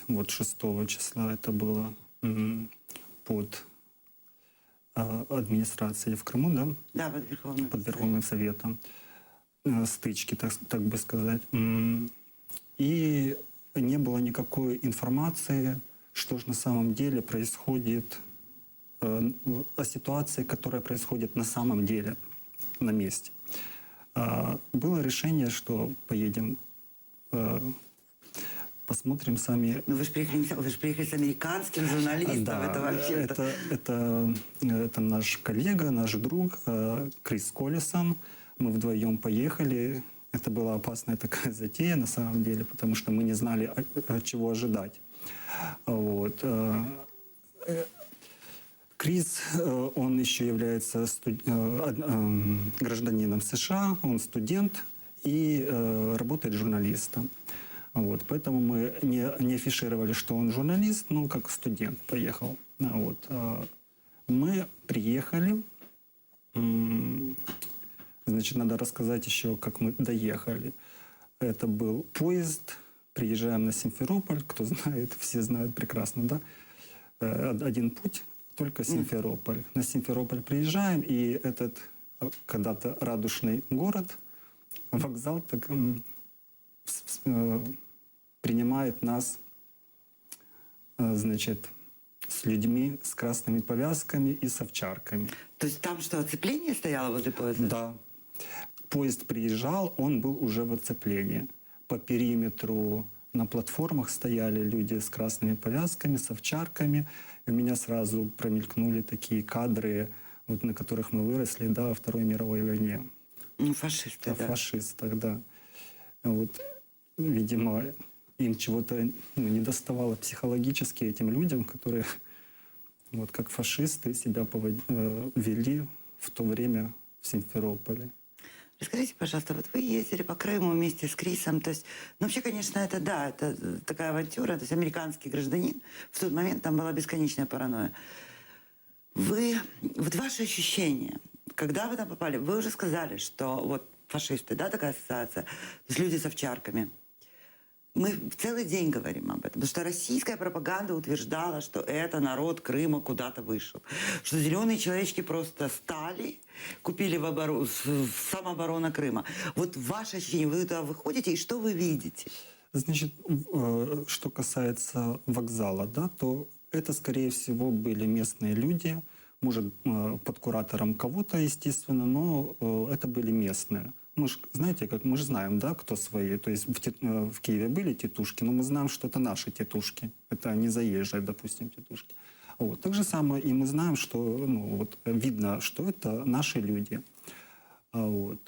26 числа это было под администрацией в Крыму, да? Да, под Верховным Советом. Стычки, так бы сказать. И не было никакой информации, что же на самом деле происходит, о ситуации, которая происходит на самом деле на месте. Было решение, что поедем, посмотрим сами. Ну вы же приехали с американским журналистом, Да, это вообще-то... это наш коллега, наш друг Крис Коллисон. Мы вдвоем поехали. Это была опасная такая затея на самом деле, потому что мы не знали, чего ожидать. Вот. Крис, он еще является гражданином США, он студент и работает журналистом. Вот. Поэтому мы не афишировали, что он журналист, но как студент поехал. Вот. Мы приехали. Значит, надо рассказать еще, как мы доехали. Это был поезд. Приезжаем на Симферополь. Кто знает, все знают прекрасно, да? Один путь, только Симферополь. На Симферополь приезжаем, и этот когда-то радужный город, вокзал, так, принимает нас, значит, с людьми с красными повязками и с овчарками. То есть там что, оцепление стояло возле поезда? Да. Поезд приезжал, он был уже в оцеплении. По периметру на платформах стояли люди с красными повязками, с овчарками. И у меня сразу промелькнули такие кадры, вот, на которых мы выросли, да, во Второй мировой войне. Ну, фашисты, да. О фашистах, да. Вот, видимо, им чего-то не доставало психологически этим людям, которые вот как фашисты себя вели в то время в Симферополе. Расскажите, пожалуйста, вот вы ездили по Крыму вместе с Крисом, то есть, ну, вообще, конечно, это, да, это такая авантюра, то есть американский гражданин, в тот момент там была бесконечная паранойя. Вот ваши ощущения, когда вы там попали, вы уже сказали, что вот фашисты, да, такая ассоциация, то есть люди с овчарками. Мы целый день говорим об этом, потому что российская пропаганда утверждала, что это народ Крыма куда-то вышел. Что зеленые человечки просто стали, купили в самооборона Крыма. Вот ваше ощущение, вы туда выходите, и что вы видите? Значит, что касается вокзала, да, то это, скорее всего, были местные люди, может, под куратором кого-то, естественно, но это были местные. Мы же, знаете, как мы же знаем, да, кто свои. То есть в Киеве были тетушки, но мы знаем, что это наши тетушки. Это не заезжие, допустим, тетушки. Вот. Так же самое и мы знаем, что вот, видно, что это наши люди. Вот.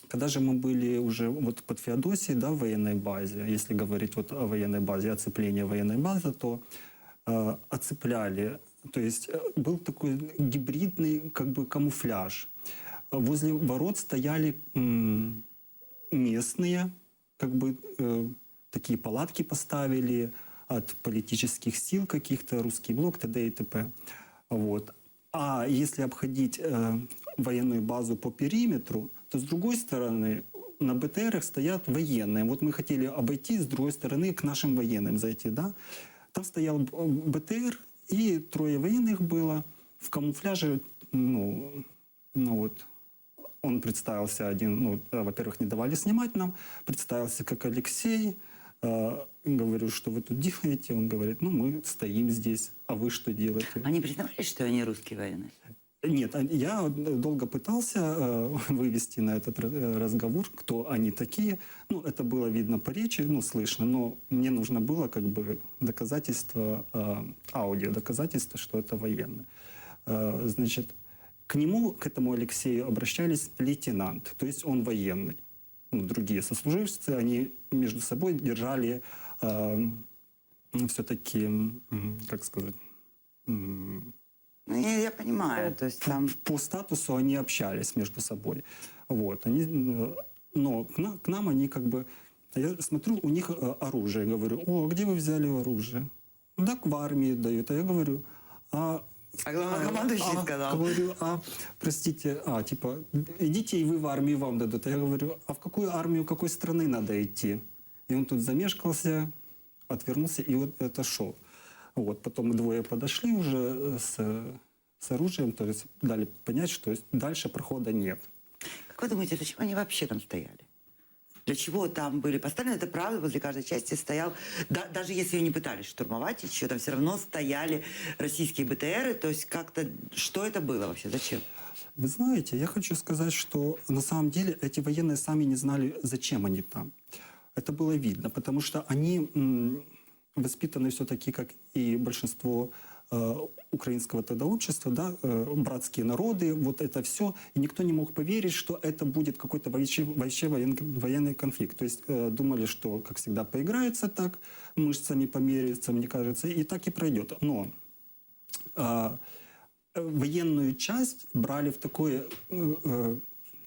Когда же мы были уже вот под Феодосией, да, в военной базе, если говорить вот о военной базе, оцепление военной базы, то оцепляли. То есть был такой гибридный как бы камуфляж. Возле ворот стояли местные, как бы такие палатки поставили от политических сил каких-то, Русский блок, т.д. и т.п. Вот. А если обходить военную базу по периметру, то с другой стороны на БТРах стоят военные. Вот мы хотели обойти с другой стороны к нашим военным зайти, да? Там стоял БТР, и 3 военных было в камуфляже, вот. Он представился один, во-первых, не давали снимать нам, представился как Алексей. Говорю, что вы тут делаете? Он говорит, мы стоим здесь, а вы что делаете? Они признавались, что они русские военные? Нет, я долго пытался вывести на этот разговор, кто они такие. Это было видно по речи, слышно, но мне нужно было как бы доказательство, аудио доказательство, что это военные. Значит, к нему, к этому Алексею, обращались лейтенант, то есть он военный. Другие сослуживцы, они между собой держали все-таки, как сказать... Я понимаю, то есть там... По статусу они общались между собой. Вот. Но к нам они как бы... Я смотрю, у них оружие. Говорю, а где вы взяли оружие? Так в армии дают. А я говорю, А главнокомандующий сказал. Говорю, простите, идите и вы в армию, вам дадут. А я говорю, а в какую армию, какой страны надо идти? И он тут замешкался, отвернулся и вот отошел. Вот, потом двое подошли уже с оружием, то есть дали понять, что дальше прохода нет. Как вы думаете, зачем они вообще там стояли? Для чего там были поставлены? Это правда, возле каждой части стоял, даже если ее не пытались штурмовать, еще там все равно стояли российские БТРы, то есть как-то, что это было вообще, зачем? Вы знаете, я хочу сказать, что на самом деле эти военные сами не знали, зачем они там. Это было видно, потому что они воспитаны все-таки, как и большинство украинского тогда общества, да, братские народы, вот это все. И никто не мог поверить, что это будет какой-то вообще военный конфликт. То есть думали, что, как всегда, поиграются так, мышцами померяются, мне кажется, и так и пройдет. Но военную часть брали в такое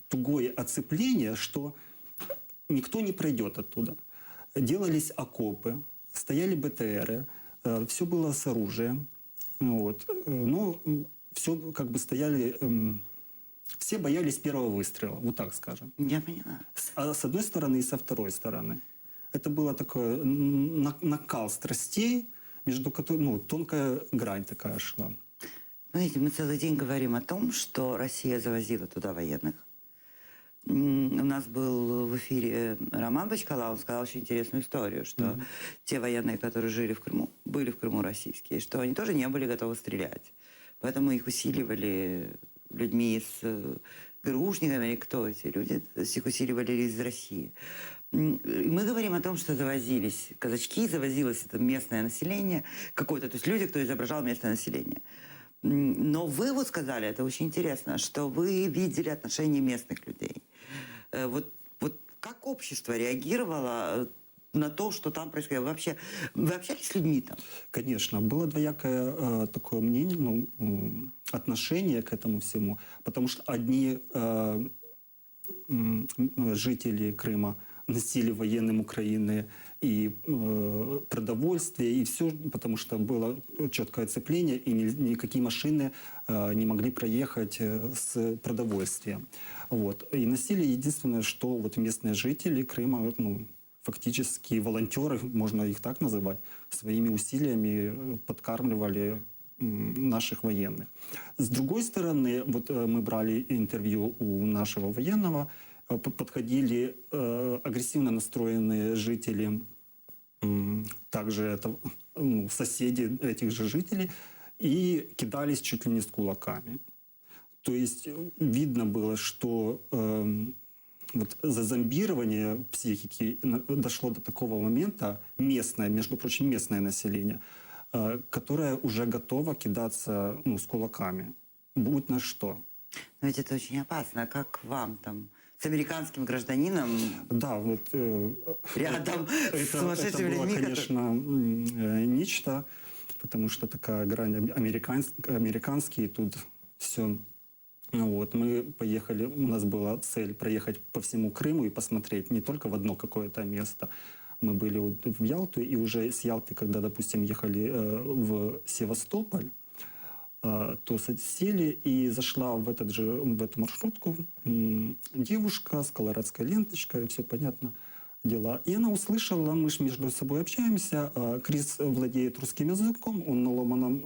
тугое оцепление, что никто не пройдет оттуда. Делались окопы, стояли БТРы, все было с оружием. Вот. Но все как бы стояли... Все боялись первого выстрела, вот так скажем. Я поняла. С одной стороны и со второй стороны. Это было такой накал страстей, между которыми, ну, тонкая грань такая шла. Знаете, мы целый день говорим о том, что Россия завозила туда военных. У нас был в эфире Роман Бочкала, он сказал очень интересную историю, что те военные, которые жили в Крыму, были в Крыму российские, что они тоже не были готовы стрелять. Поэтому их усиливали людьми с ГРУшниками, кто эти люди, то есть их усиливали из России. И мы говорим о том, что завозились казачки, завозилось это местное население, какое-то, то есть люди, кто изображал местное население. Но вы вот сказали, это очень интересно, что вы видели отношение местных людей. Вот как общество реагировало на то, что там происходило? Вы общались с людьми там? Конечно, было двоякое такое мнение, отношение к этому всему, потому что одни жители Крыма носили военным Украины и продовольствие, и все, потому что было четкое оцепление, и никакие машины не могли проехать с продовольствием. Вот. И носили единственное, что вот местные жители Крыма, фактически волонтеры, можно их так называть, своими усилиями подкармливали наших военных. С другой стороны, вот мы брали интервью у нашего военного, подходили агрессивно настроенные жители, также это соседи этих же жителей, и кидались чуть ли не с кулаками. То есть видно было, что вот зазомбирование психики дошло до такого момента, местное, между прочим, местное население, которое уже готово кидаться с кулаками, будь на что. Но ведь это очень опасно. Как вам там, с американским гражданином, да, вот, рядом с это сумасшедшими было, людьми? конечно, нечто, потому что такая грань американский, тут все... Вот, мы поехали, у нас была цель проехать по всему Крыму и посмотреть не только в одно какое-то место. Мы были в Ялту, и уже с Ялты, когда, допустим, ехали в Севастополь, то сели, и зашла в эту маршрутку девушка с колорадской ленточкой, все понятно, дела. И она услышала, мы же между собой общаемся, Крис владеет русским языком, он на ломаном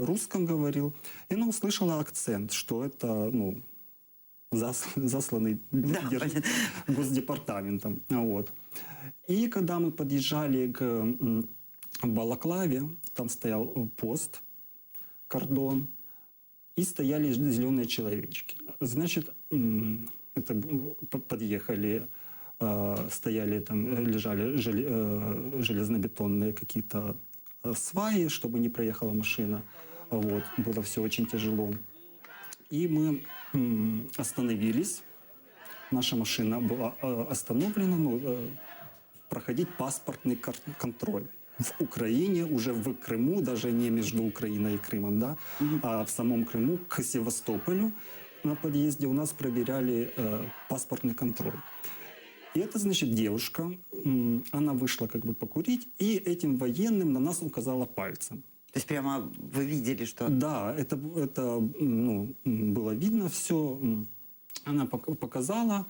русском говорил, и она услышала акцент, что это, засланный Госдепартаментом. Вот. И когда мы подъезжали к Балаклаве, там стоял пост, кордон, и стояли зеленые человечки. Значит, это подъехали, стояли там, лежали железнобетонные какие-то сваи, чтобы не проехала машина. Вот. Было все очень тяжело. И мы остановились. Наша машина была остановлена, проходить паспортный контроль. В Украине, уже в Крыму, даже не между Украиной и Крымом, да, а в самом Крыму, к Севастополю на подъезде у нас проверяли паспортный контроль. И это, значит, девушка, она вышла как бы покурить, и этим военным на нас указала пальцем. То есть прямо вы видели, что... Да, это было видно все. Она показала.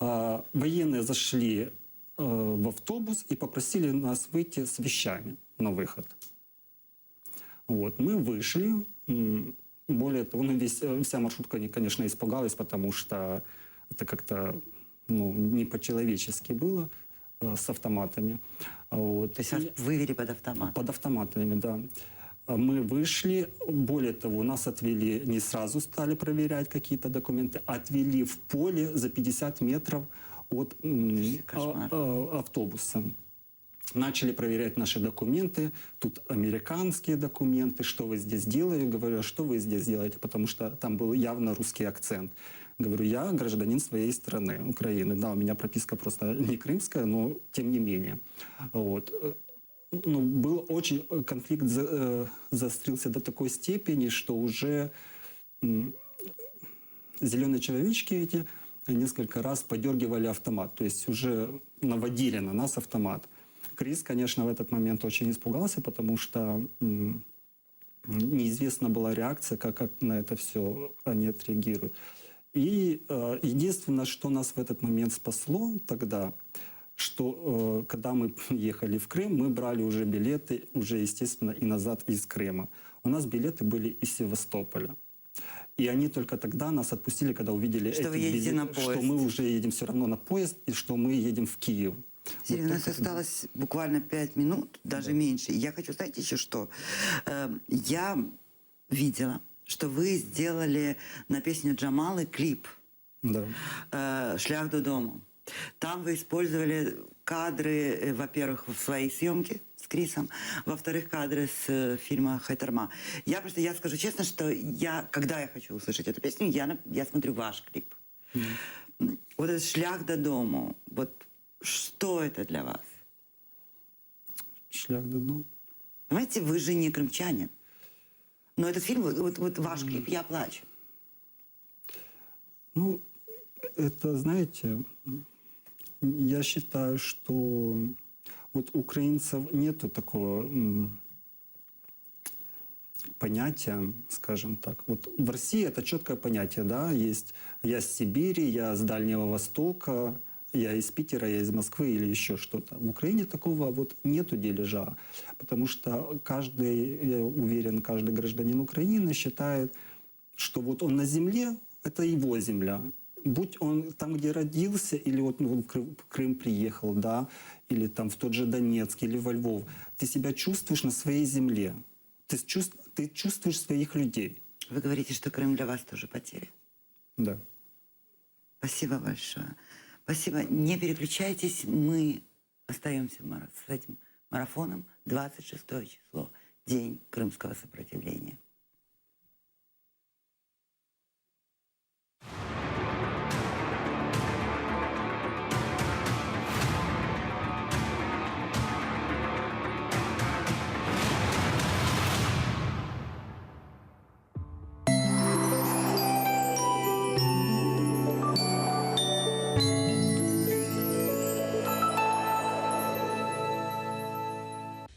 Военные зашли в автобус и попросили нас выйти с вещами на выход. Вот, мы вышли. Более того, вся маршрутка, конечно, испугалась, потому что это как-то не по-человечески было с автоматами. Вот. То есть вас вывели под автомат? Под автоматами, да. Мы вышли, более того, нас отвели, не сразу стали проверять какие-то документы, отвели в поле за 50 метров от автобуса. Начали проверять наши документы, тут американские документы, что вы здесь делаете. Говорю, а что вы здесь делаете, потому что там был явно русский акцент. Говорю, я гражданин своей страны, Украины. Да, у меня прописка просто не крымская, но тем не менее. Вот. Был очень конфликт, заострился до такой степени, что уже зеленые человечки эти несколько раз подергивали автомат, то есть уже наводили на нас автомат. Крис, конечно, в этот момент очень испугался, потому что неизвестна была реакция, как на это все они отреагируют. И единственное, что нас в этот момент спасло тогда, что когда мы ехали в Крым, мы брали уже билеты, уже, естественно, и назад из Крыма. У нас билеты были из Севастополя. И они только тогда нас отпустили, когда увидели что вы едете на поезд. Что мы уже едем все равно на поезд, и что мы едем в Киев. Сергей, у нас осталось буквально 5 минут, даже меньше. Я хочу, знаете, еще что? Я видела, что вы сделали на песню Джамалы клип «Шлях додому». Там вы использовали кадры, во-первых, в своей съемке с Крисом, во-вторых, кадры с фильма «Хайтарма». Я скажу честно, что когда я хочу услышать эту песню, я смотрю ваш клип. Вот этот «Шлях додому», вот что это для вас? «Шлях додому». Понимаете, вы же не крымчанин. Но этот фильм, вот ваш клип «Я плачу». Это, знаете, я считаю, что вот у украинцев нету такого понятия, скажем так. Вот в России это четкое понятие, да, есть я с Сибири, я с Дальнего Востока, я из Питера, я из Москвы или еще что-то. В Украине такого вот нету дележа, потому что я уверен, каждый гражданин Украины считает, что вот он на земле, это его земля. Будь он там, где родился, или вот в Крым приехал, да, или там в тот же Донецк, или во Львов, ты себя чувствуешь на своей земле. Ты чувствуешь своих людей. Вы говорите, что Крым для вас тоже потеря. Да. Спасибо большое. Спасибо. Не переключайтесь, мы остаемся с этим марафоном. 26 число, День крымского сопротивления.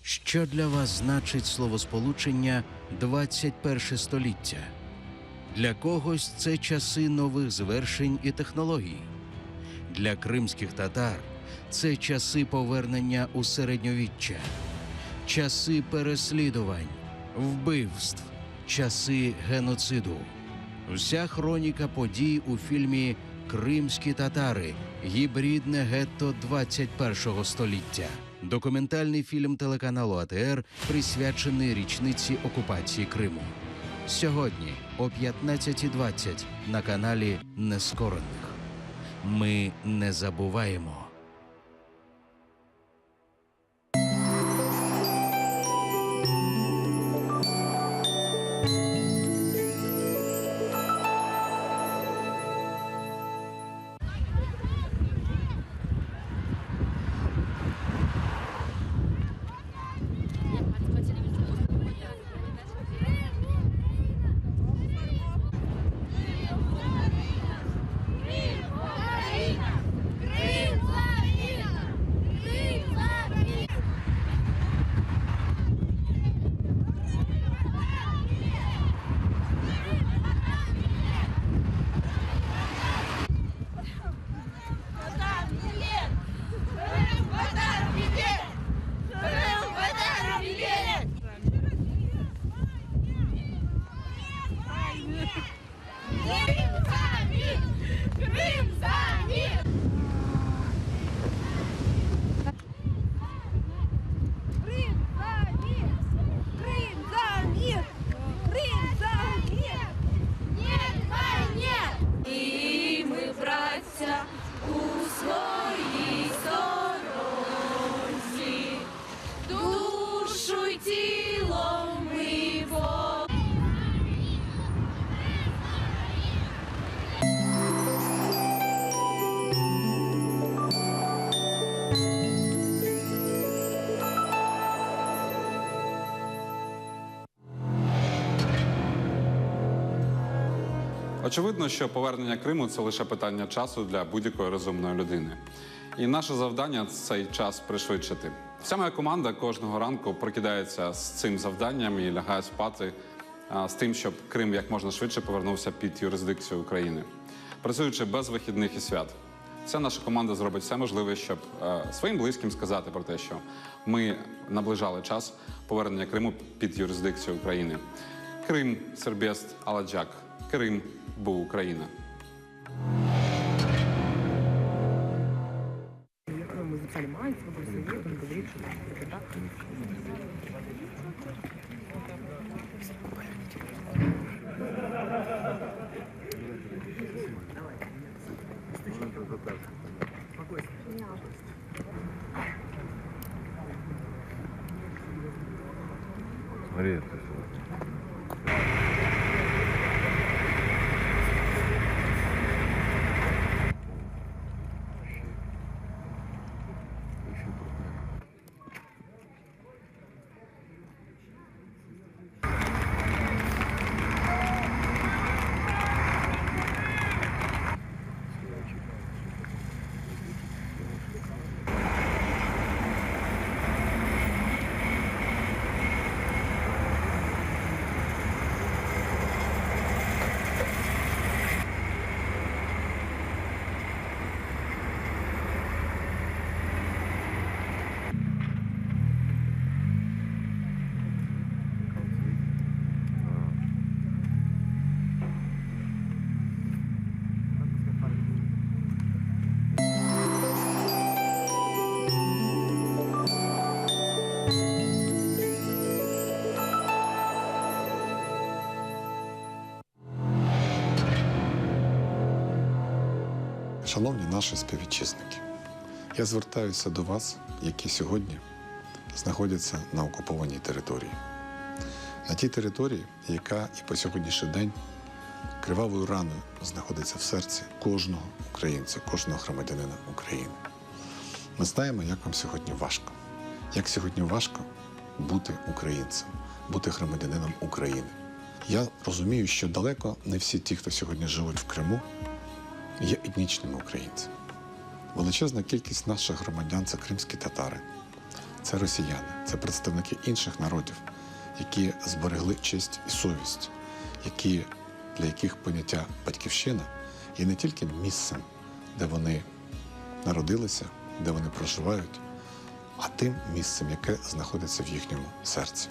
Що для вас значить словосполучення «21 століття»? Для когось це часи нових звершень і технологій. Для кримських татар це часи повернення у середньовіччя, часи переслідувань, вбивств, часи геноциду. Вся хроніка подій у фільмі «Кримські татари. Гібридне гетто 21 століття». Документальний фільм телеканалу АТР, присвячений річниці окупації Криму. Сьогодні о 15:20 на каналі Нескорених. Ми не забуваємо. Крым! Очевидно, що повернення Криму – це лише питання часу для будь-якої розумної людини. І наше завдання – цей час пришвидшити. Вся моя команда кожного ранку прокидається з цим завданням і лягає спати з тим, щоб Крим як можна швидше повернувся під юрисдикцію України, працюючи без вихідних і свят. Вся наша команда зробить все можливе, щоб своїм близьким сказати про те, що ми наближали час повернення Криму під юрисдикцію України. Крим, Сербест, Аладжак. Крим був Україна. Мы записали Мальцева, Совет, он говорит, что это так. Смотри, это всё. Шановні наші співвітчизники, я звертаюся до вас, які сьогодні знаходяться на окупованій території. На тій території, яка і по сьогоднішній день кривавою раною знаходиться в серці кожного українця, кожного громадянина України. Ми знаємо, як вам сьогодні важко. Як сьогодні важко бути українцем, бути громадянином України. Я розумію, що далеко не всі ті, хто сьогодні живуть в Криму, є етнічними українцями. Величезна кількість наших громадян – це кримські татари, це росіяни, це представники інших народів, які зберегли честь і совість, для яких поняття «батьківщина» є не тільки місцем, де вони народилися, де вони проживають, а тим місцем, яке знаходиться в їхньому серці.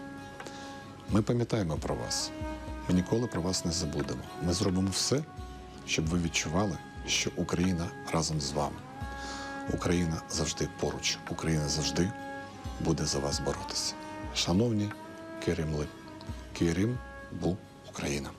Ми пам'ятаємо про вас, ми ніколи про вас не забудемо. Ми зробимо все, щоб ви відчували, що Україна разом з вами. Україна завжди поруч, Україна завжди буде за вас боротися. Шановні керимли, Керим був Україна.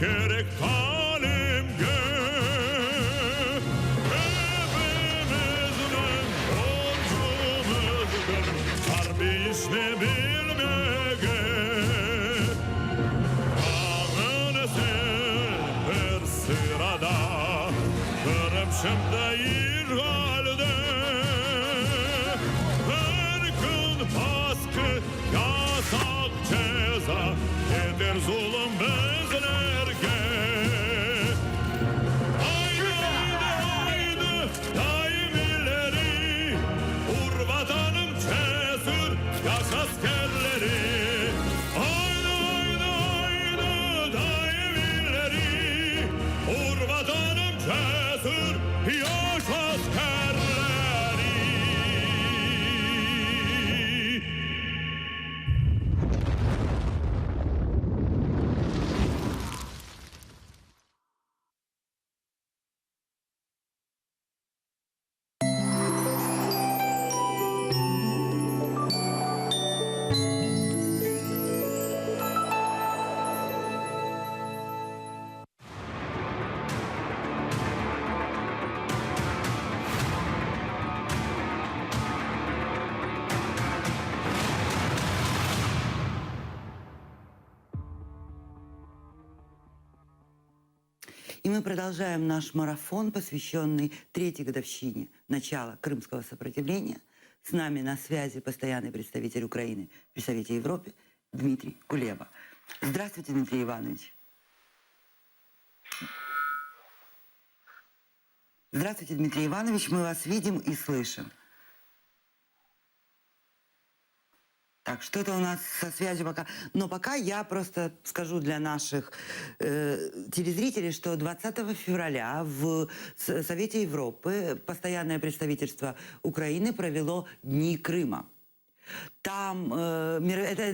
Gerek talimge hepimizin borcumuzdur harbi işini bilmege ağınızın bir sırada Kırım şimdi işgalde her gün baskı yasak ceza yeter zulüm bizlerge haydi haydi daim ileri vur vatanım cesur yaş askerleri haydi haydi haydi daim ileri vur vatanım cesur yaş askerleri. мы продолжаем наш марафон, посвященный третьей годовщине начала Крымского сопротивления. С нами на связи постоянный представитель Украины при Совете Европы Дмитрий Кулеба. Здравствуйте, Дмитрий Иванович. Здравствуйте, Дмитрий Иванович. Мы вас видим и слышим. Так, что-то у нас со связью пока. Но пока я просто скажу для наших телезрителей, что 20 февраля в Совете Европы постоянное представительство Украины провело Дни Крыма. Там это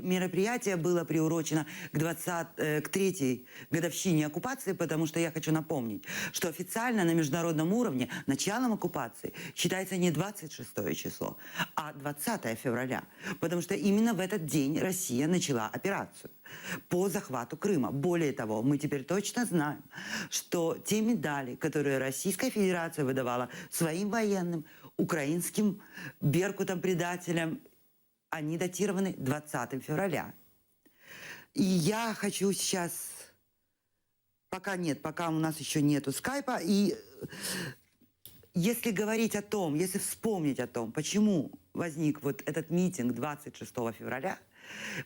мероприятие было приурочено к третьей годовщине оккупации, потому что я хочу напомнить, что официально на международном уровне началом оккупации считается не 26 число, а 20 февраля, потому что именно в этот день Россия начала операцию по захвату Крыма. Более того, мы теперь точно знаем, что те медали, которые Российская Федерация выдавала своим военным, украинским беркутам-предателям, они датированы 20 февраля. И я хочу сейчас... Пока у нас еще нету скайпа. И если говорить о том, если вспомнить о том, почему возник вот этот митинг 26 февраля,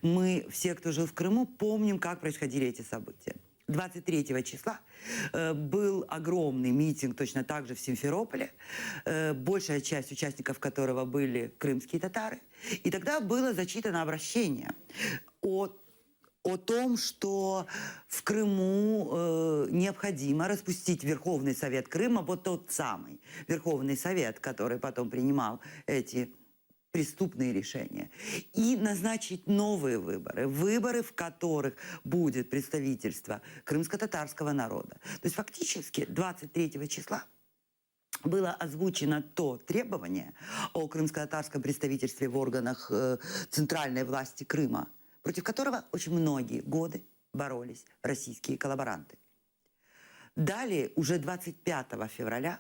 мы, все, кто жил в Крыму, помним, как происходили эти события. 23 числа был огромный митинг точно так же в Симферополе, большая часть участников которого были крымские татары. И тогда было зачитано обращение о том, что в Крыму необходимо распустить Верховный Совет Крыма, вот тот самый Верховный Совет, который потом принимал эти преступные решения, и назначить новые выборы, в которых будет представительство крымско-татарского народа. То есть фактически 23 числа было озвучено то требование о крымско-татарском представительстве в органах центральной власти Крыма, против которого очень многие годы боролись российские коллаборанты. Далее, уже 25 февраля,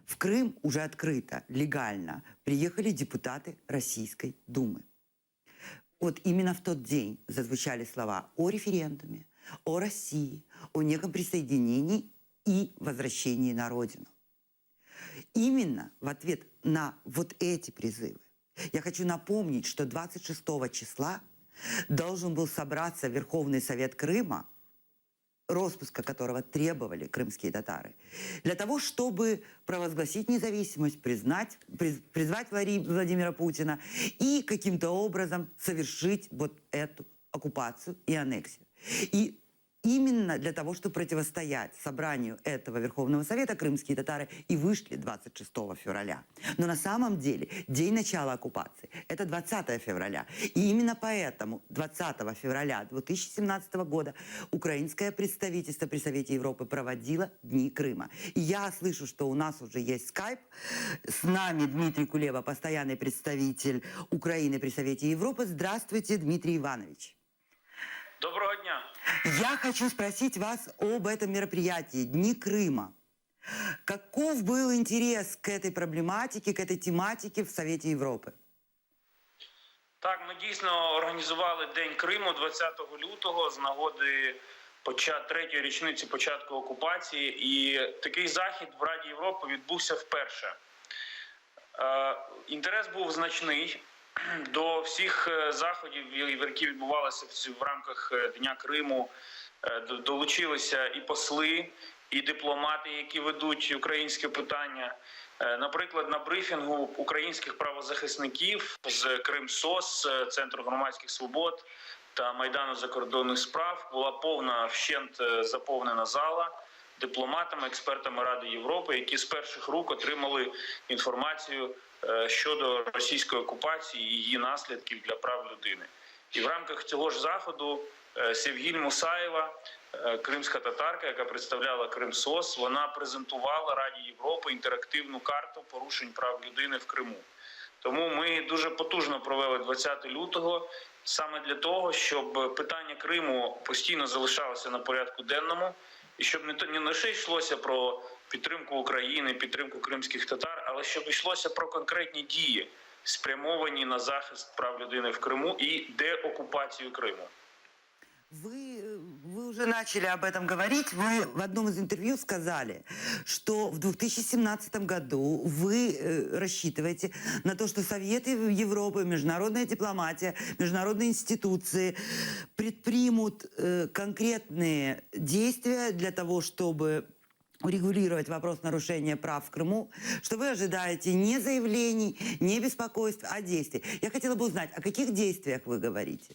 в Крым уже открыто, легально приехали депутаты Российской Думы. Вот именно в тот день зазвучали слова о референдуме, о России, о неком присоединении и возвращении на родину. Именно в ответ на вот эти призывы я хочу напомнить, что 26 числа должен был собраться Верховный Совет Крыма, распуска которого требовали крымские татары, для того, чтобы провозгласить независимость, призвать Владимира Путина и каким-то образом совершить вот эту оккупацию и аннексию. И именно для того, чтобы противостоять собранию этого Верховного Совета, крымские татары и вышли 26 февраля. Но на самом деле день начала оккупации – это 20 февраля. И именно поэтому 20 февраля 2017 года украинское представительство при Совете Европы проводило Дни Крыма. И я слышу, что у нас уже есть скайп. С нами Дмитрий Кулеба, постоянный представитель Украины при Совете Европы. Здравствуйте, Дмитрий Иванович. Доброго дня. Я хочу спросить вас об этом мероприятии «Дни Крыма». Каков был интерес к этой проблематике, к этой тематике в Совете Європи? Так, ми дійсно організували День Криму 20 лютого з нагоди третьої річниці початку окупації. І такий захід в Раді Європи відбувся вперше. Інтерес був значний. До всіх заходів, які відбувалися в рамках Дня Криму, долучилися і посли, і дипломати, які ведуть українське питання. Наприклад, на брифінгу українських правозахисників з Кримсос, Центру громадських свобод та Майдану закордонних справ була повна, вщент заповнена зала дипломатами, експертами Ради Європи, які з перших рук отримали інформацію щодо російської окупації і її наслідків для прав людини. І в рамках цього ж заходу Севгіль Мусаєва, кримська татарка, яка представляла Кримсос, вона презентувала Раді Європи інтерактивну карту порушень прав людини в Криму. Тому ми дуже потужно провели 20 лютого саме для того, щоб питання Криму постійно залишалося на порядку денному, і щоб не лише йшлося про підтримку України, підтримку кримських татар, але щоб йшлося про конкретні дії, спрямовані на захист прав людини в Криму і деокупацію Криму. Вы уже начали об этом говорить. Вы в одном из интервью сказали, что в 2017 году вы рассчитываете на то, что Советы Европы, международная дипломатия, международные институции предпримут конкретные действия для того, чтобы урегулировать вопрос нарушения прав в Крыму, что вы ожидаете не заявлений, не беспокойств, а действий. Я хотела бы узнать, о каких действиях вы говорите?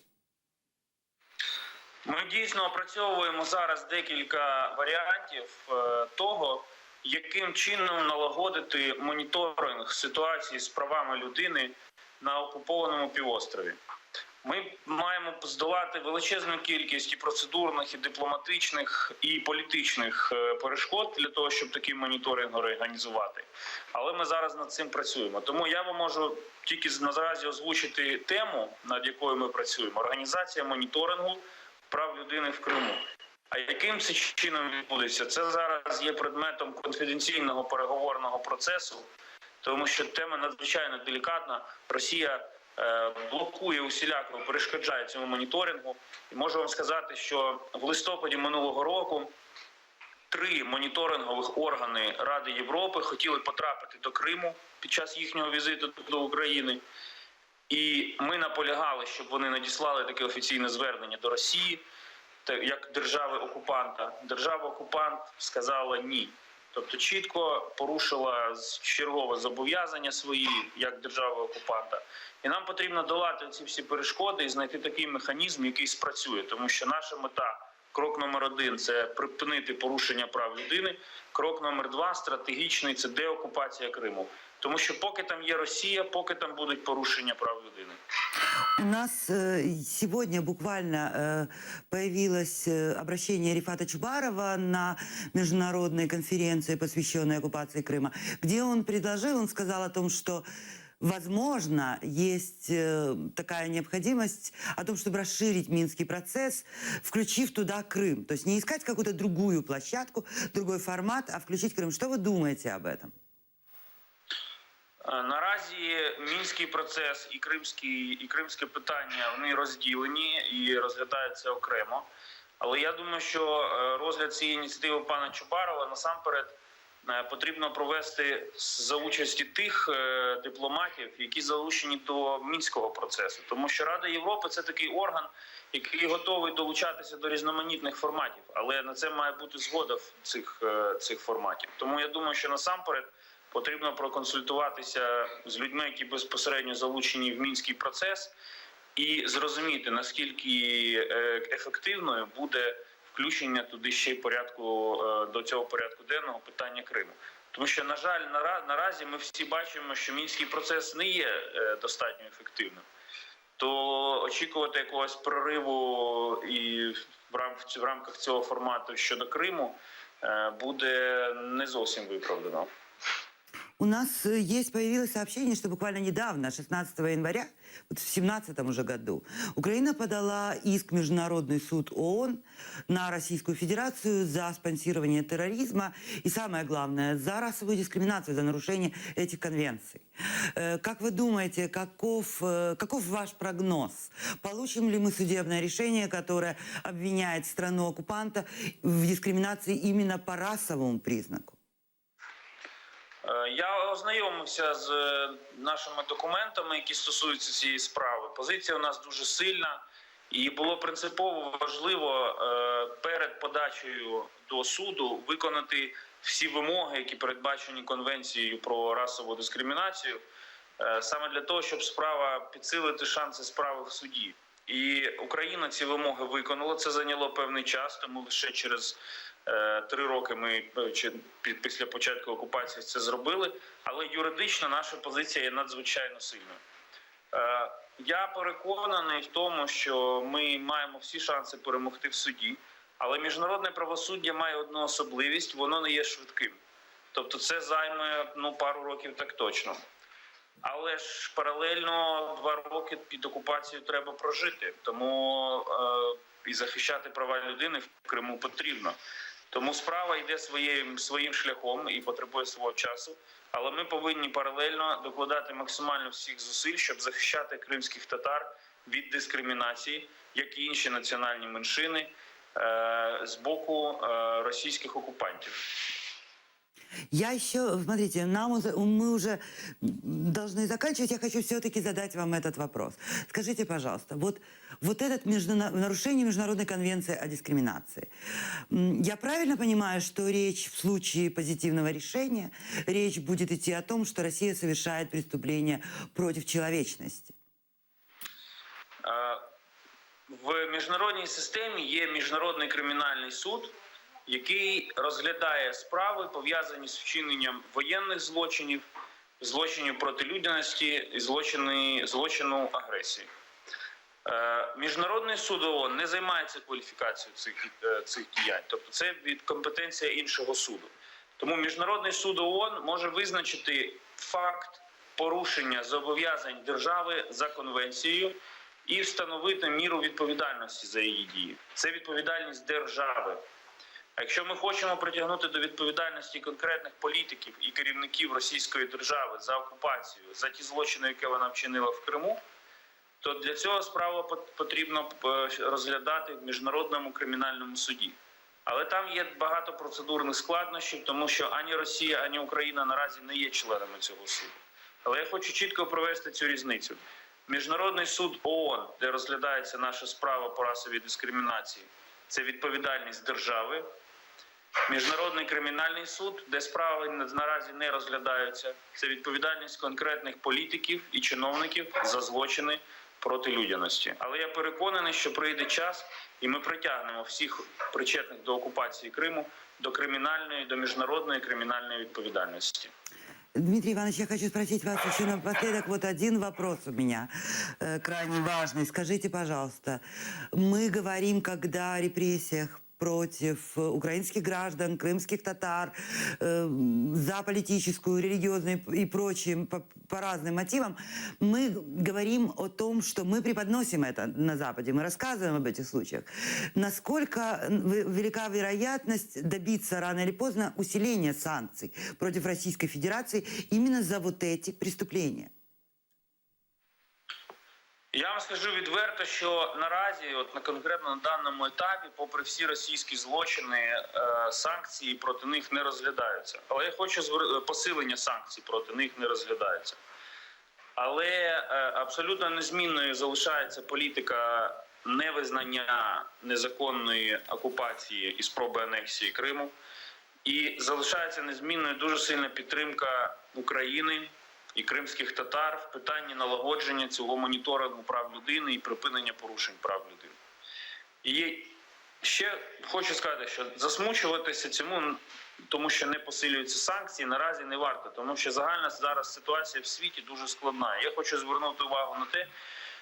Ми дійсно опрацьовуємо зараз декілька варіантів того, яким чином налагодити моніторинг ситуації з правами людини на окупованому півострові. Ми маємо здолати величезну кількість і процедурних, і дипломатичних, і політичних перешкод для того, щоб такий моніторинг організувати. Але ми зараз над цим працюємо. Тому я вам можу тільки наразі озвучити тему, над якою ми працюємо. Організація моніторингу прав людини в Криму. А яким це чином відбудеться? Це зараз є предметом конфіденційного переговорного процесу, тому що тема надзвичайно делікатна. Росія блокує усіляко, перешкоджає цьому моніторингу. І можу вам сказати, що в листопаді минулого року 3 моніторингових органи Ради Європи хотіли потрапити до Криму під час їхнього візиту до України. І ми наполягали, щоб вони надіслали таке офіційне звернення до Росії, як держави-окупанта. Держава-окупант сказала ні. Тобто чітко порушила чергове зобов'язання свої, як держави-окупанта. І нам потрібно долати ці всі перешкоди і знайти такий механізм, який спрацює. Тому що наша мета, крок номер 1 – це припинити порушення прав людини. Крок номер 2 – стратегічний – це деокупація Криму. Тому що поки там є Росія, поки там будуть порушення прав людини. У нас сегодня буквально появилось обращение Рифата Чубарова на международной конференции, посвященной оккупации Крыма, где он предложил, он сказал о том, что возможно, есть такая необходимость о том, чтобы расширить Минский процесс, включив туда Крым. То есть не искать какую-то другую площадку, другой формат, а включить Крым. Что вы думаете об этом? Наразі Мінський процес і кримське питання, вони розділені і розглядаються окремо. Але я думаю, що розгляд цієї ініціативи пана Чубарова насамперед потрібно провести за участі тих дипломатів, які залучені до Мінського процесу. Тому що Рада Європи – це такий орган, який готовий долучатися до різноманітних форматів. Але на це має бути згода цих форматів. Тому я думаю, що насамперед потрібно проконсультуватися з людьми, які безпосередньо залучені в Мінський процес, і зрозуміти, наскільки ефективною буде включення туди ще й до цього порядку денного питання Криму. Тому що, на жаль, наразі ми всі бачимо, що Мінський процес не є достатньо ефективним. То очікувати якогось прориву і в рамках цього формату щодо Криму буде не зовсім виправдано. У нас появилось сообщение, что буквально недавно, 16 января, в 2017 уже году, Украина подала иск в Международный суд ООН на Российскую Федерацию за спонсирование терроризма и, самое главное, за расовую дискриминацию, за нарушение этих конвенций. Как вы думаете, каков ваш прогноз? Получим ли мы судебное решение, которое обвиняет страну-оккупанта в дискриминации именно по расовому признаку? Я ознайомився з нашими документами, які стосуються цієї справи. Позиція у нас дуже сильна, і було принципово важливо перед подачею до суду виконати всі вимоги, які передбачені Конвенцією про расову дискримінацію, саме для того, щоб підсилити шанси справи в суді. І Україна ці вимоги виконала. Це зайняло певний час, тому лише через 3 роки ми після початку окупації це зробили. Але юридично наша позиція є надзвичайно сильною. Я переконаний в тому, що ми маємо всі шанси перемогти в суді. Але міжнародне правосуддя має одну особливість – воно не є швидким. Тобто це займе пару років так точно. Але ж паралельно 2 роки під окупацією треба прожити. Тому і захищати права людини в Криму потрібно. Тому справа йде своїм шляхом і потребує свого часу. Але ми повинні паралельно докладати максимально всіх зусиль, щоб захищати кримських татар від дискримінації, як і інші національні меншини, з боку російських окупантів. Я еще, смотрите, мы уже должны заканчивать. Я хочу все-таки задать вам этот вопрос. Скажите, пожалуйста, вот это нарушение Международной конвенции о дискриминации. Я правильно понимаю, что речь в случае позитивного решения, речь будет идти о том, что Россия совершает преступление против человечности? В міжнародній системі є Міжнародний кримінальний суд, який розглядає справи, пов'язані з вчиненням воєнних злочинів, злочинів проти людяності і злочину агресії. Міжнародний суд ООН не займається кваліфікацією цих діянь, тобто це компетенція іншого суду. Тому Міжнародний суд ООН може визначити факт порушення зобов'язань держави за конвенцією і встановити міру відповідальності за її дії. Це відповідальність держави. А якщо ми хочемо притягнути до відповідальності конкретних політиків і керівників Російської держави за окупацію, за ті злочини, які вона вчинила в Криму, то для цього справу потрібно розглядати в Міжнародному кримінальному суді. Але там є багато процедурних складнощів, тому що ані Росія, ані Україна наразі не є членами цього суду. Але я хочу чітко провести цю різницю. Міжнародний суд ООН, де розглядається наша справа по расовій дискримінації, це відповідальність держави. Міжнародний кримінальний суд, де справи наразі не розглядаються, це відповідальність конкретних політиків і чиновників за злочини проти людяності. Але я переконаний, що прийде час, і ми притягнемо всіх причетних до окупації Криму до кримінальної, до міжнародної кримінальної відповідальності. Дмитрий Иванович, я хочу спросить вас еще напоследок вот один вопрос у меня, крайне важный. Скажите, пожалуйста, мы говорим, когда о репрессиях против украинских граждан, крымских татар, за политическую, религиозную и прочим по разным мотивам, мы говорим о том, что мы преподносим это на Западе, мы рассказываем об этих случаях. Насколько велика вероятность добиться рано или поздно усиления санкций против Российской Федерации именно за вот эти преступления? Я вам скажу відверто, що наразі, от конкретно на даному етапі, попри всі російські злочини, санкції проти них не розглядаються. Але я хочу посилення санкцій проти них не розглядаються. Але абсолютно незмінною залишається політика невизнання незаконної окупації і спроби анексії Криму. І залишається незмінною дуже сильна підтримка України і кримських татар в питанні налагодження цього моніторингу прав людини і припинення порушень прав людини. І ще хочу сказати, що засмучуватися цьому, тому що не посилюються санкції, наразі не варто, тому що загальна зараз ситуація в світі дуже складна. Я хочу звернути увагу на те,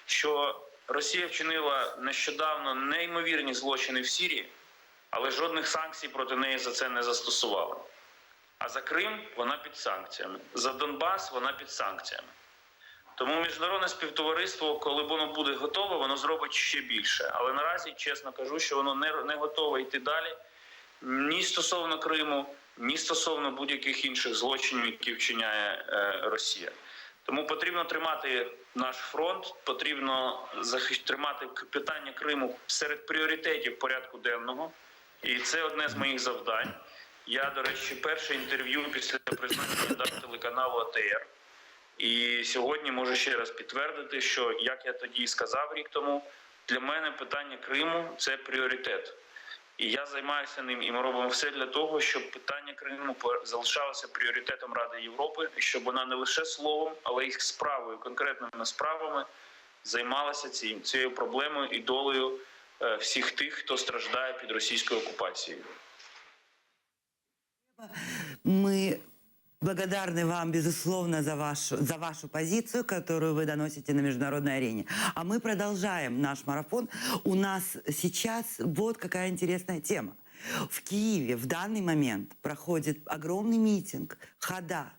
що Росія вчинила нещодавно неймовірні злочини в Сирії, але жодних санкцій проти неї за це не застосувала. А за Крим вона під санкціями, за Донбас вона під санкціями. Тому міжнародне співтовариство, коли воно буде готове, воно зробить ще більше. Але наразі, чесно кажу, що воно не готове йти далі ні стосовно Криму, ні стосовно будь-яких інших злочинів, які вчиняє Росія. Тому потрібно тримати наш фронт, потрібно тримати питання Криму серед пріоритетів порядку денного. І це одне з моїх завдань. Я, до речі, перше інтерв'ю після призначення дав телеканалу АТР. І сьогодні можу ще раз підтвердити, що, як я тоді і сказав рік тому, для мене питання Криму – це пріоритет. І я займаюся ним, і ми робимо все для того, щоб питання Криму залишалося пріоритетом Ради Європи, і щоб вона не лише словом, але й справою, конкретними справами займалася цією проблемою і долею всіх тих, хто страждає під російською окупацією. Мы благодарны вам, безусловно, за вашу позицию, которую вы доносите на международной арене. А мы продолжаем наш марафон. У нас сейчас вот какая интересная тема. В Киеве в данный момент проходит огромный митинг, хода.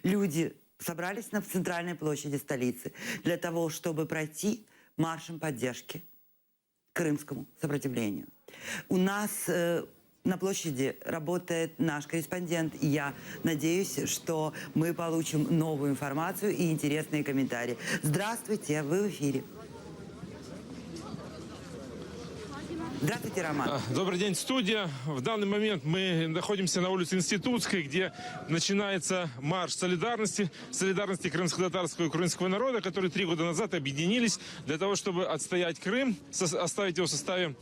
Люди собрались на центральной площади столицы для того, чтобы пройти маршем поддержки крымскому сопротивлению. У нас на площади работает наш корреспондент, и я надеюсь, что мы получим новую информацию и интересные комментарии. Здравствуйте, вы в эфире. Здравствуйте, Роман. Добрый день, студия. В данный момент мы находимся на улице Институтской, где начинается марш солидарности крымско-татарского и украинского народа, которые 3 года назад объединились для того, чтобы отстоять Крым, оставить его в составе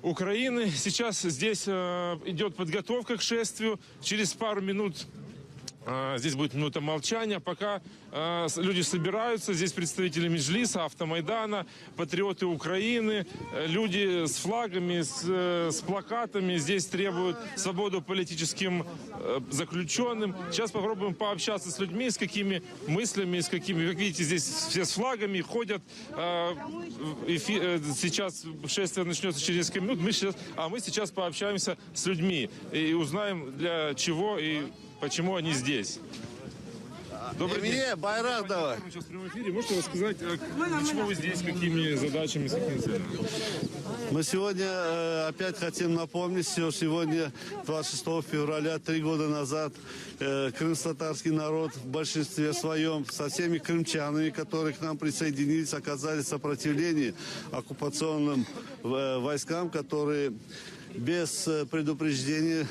Украины. Сейчас здесь идет подготовка к шествию. Через пару минут здесь будет минута молчания, пока люди собираются. Здесь представители Меджлиса, Автомайдана, патриоты Украины, люди с флагами, с плакатами. Здесь требуют свободу политическим заключенным. Сейчас попробуем пообщаться с людьми, с какими мыслями, с какими... Как видите, здесь все с флагами ходят. Сейчас шествие начнется через несколько минут. Мы сейчас пообщаемся с людьми и узнаем, для чего и почему они здесь. Добрый день. Байрак давай. Мы сейчас в прямом эфире. Можете рассказать, для чего вы здесь, какими задачами, с какими целями? Мы сегодня опять хотим напомнить, что сегодня, 26 февраля, 3 года назад, крымско-татарский народ в большинстве своем со всеми крымчанами, которые к нам присоединились, оказали сопротивление оккупационным войскам, которые без предупреждения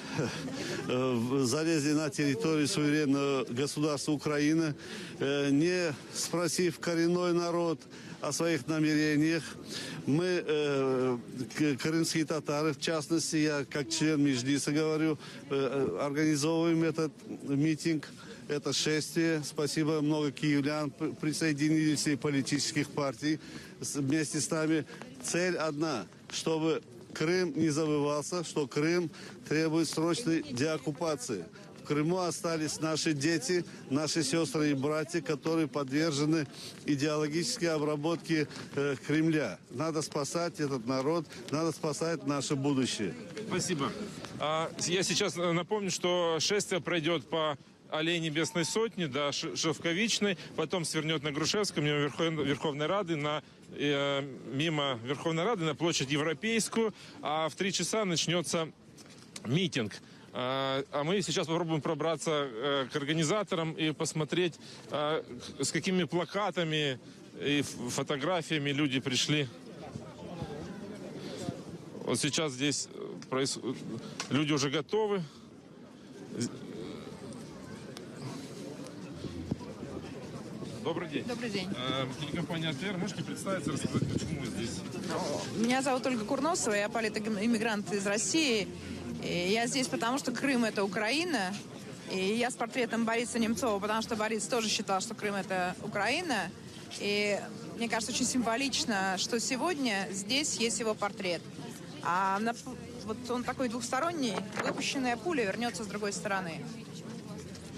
залезли на территорию суверенного государства Украины, не спросив коренной народ о своих намерениях. Мы, крымские татары, в частности, я как член Меджлиса говорю, организовываем этот митинг, это шествие. Спасибо, много киевлян присоединились и политических партий вместе с нами. Цель одна, чтобы Крым не забывался, что Крым требует срочной деоккупации. В Крыму остались наши дети, наши сестры и братья, которые подвержены идеологической обработке Кремля. Надо спасать этот народ, надо спасать наше будущее. Спасибо. Я сейчас напомню, что шествие пройдет по Аллее Небесной Сотни до Шовковичной, потом свернет на Грушевском, мимо Верховной Рады, мимо Верховной Рады на площадь Европейскую, а в 3 часа начнется митинг. А мы сейчас попробуем пробраться к организаторам и посмотреть, с какими плакатами и фотографиями люди пришли. Вот сейчас здесь люди уже готовы. Добрый день. Добрый день. Телекомпания АТР. Можете представиться, рассказать, почему вы здесь? Меня зовут Ольга Курносова, я политик-иммигрант из России. И я здесь потому, что Крым — это Украина. И я с портретом Бориса Немцова, потому что Борис тоже считал, что Крым — это Украина. И мне кажется, очень символично, что сегодня здесь есть его портрет. Вот он такой двухсторонний, выпущенная пуля вернется с другой стороны.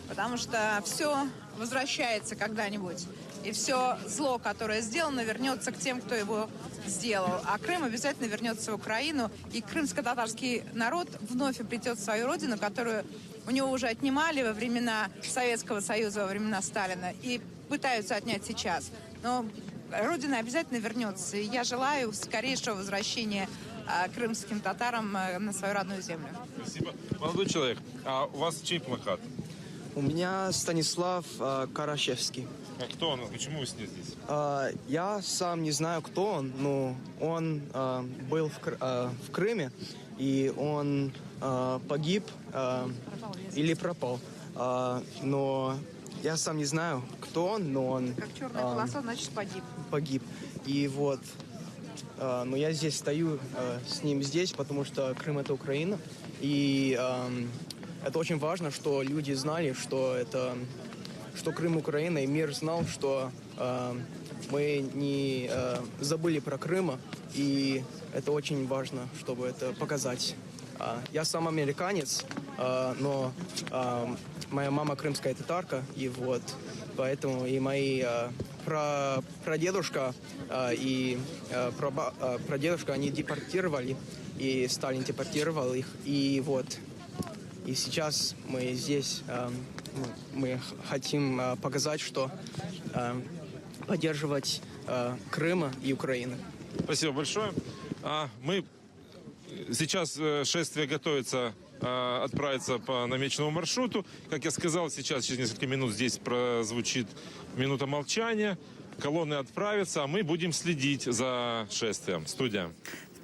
Потому что все возвращается когда-нибудь. И все зло, которое сделано, вернется к тем, кто его сделал. А Крым обязательно вернется в Украину. И крымско-татарский народ вновь обретет свою родину, которую у него уже отнимали во времена Советского Союза, во времена Сталина. И пытаются отнять сейчас. Но родина обязательно вернется. И я желаю скорейшего возвращения крымским татарам на свою родную землю. Спасибо. Молодой человек, а у вас чей плакат? У меня Станислав Карашевский. А кто он? Почему вы с ним здесь? Я сам не знаю, кто он, но он был в Крыме, и он погиб или пропал. Но я сам не знаю, кто он, но он... Как черная полоса, значит, погиб. Погиб. И вот... но я здесь стою с ним здесь, потому что Крым — это Украина. И это очень важно, что люди знали, что Крым — Украина, и мир знал, что мы не забыли про Крым, и это очень важно, чтобы это показать. Я сам американец, но моя мама крымская татарка, и вот поэтому и мои прадедушка и прадедушка, они депортировали, и Сталин депортировал их, и вот. И сейчас мы здесь, мы хотим показать, что поддерживать Крым и Украину. Спасибо большое. Сейчас шествие готовится отправиться по намеченному маршруту. Как я сказал, сейчас через несколько минут здесь прозвучит минута молчания. Колонны отправятся, а мы будем следить за шествием. Студия.